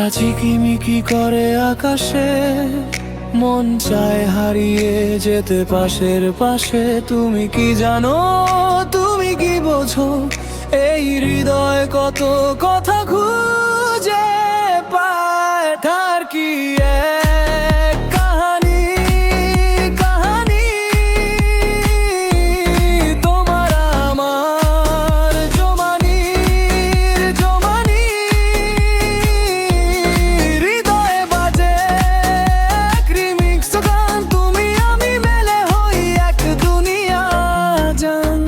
তারা ঝিকিমিকি করে আকাশে, মন চায় হারিয়ে যেতে পাশের পাশে। তুমি কি জানো, তুমি কি বোঝো, এই হৃদয় কত কথা খুঁজে পায়। তার কি এক কাহানি, কাহানি তোমার আমার জমানির জমানি। হৃদয়ে বাজে এক রিমিক্স গান, তুমি আমি মেলে হই এক দুনিয়া জান।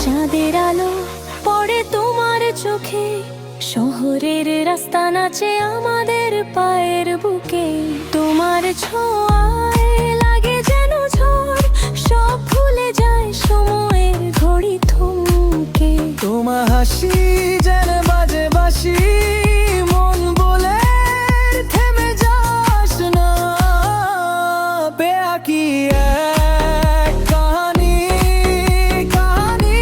চাঁদের আলো পড়ে তোমার চোখে, শহরের রাস্তা নাচে আমাদের পায়ের বুকে। তোমার ছোঁয়ায় লাগে যেন ঝড়, সব ভুলে যায় সময়ের ঘড়ি থমকে। তোমার হাসি যেন বাজে বাঁশি, মন বলে থেমে যাস না। বেয়াকি এক কাহানি, কাহানি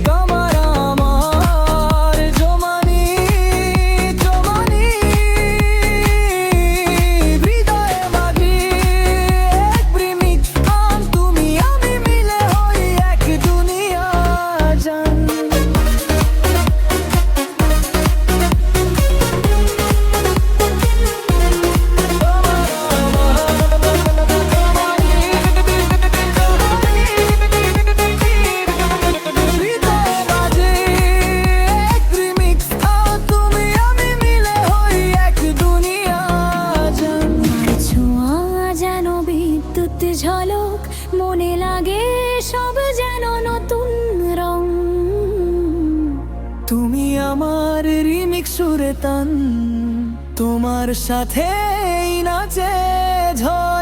তোমার আমার জমানি জমানি। হৃদয়ে বাজে এক প্রেমিক গান, তুমি আমি মিলে হই এক দুনিয়া জান। হৃদয়ে বাজে এক রিমিক্স গান, তুমি আমি মিলে হই এক দুনিয়া জান। ছোঁয়া যেন বিদ্যুৎ ঝলক, মনে লাগে সব যেন নতুন রং। তুমি আমার রিমিক্স সুরে তান, তোমার সাথে নাচে ঝড়।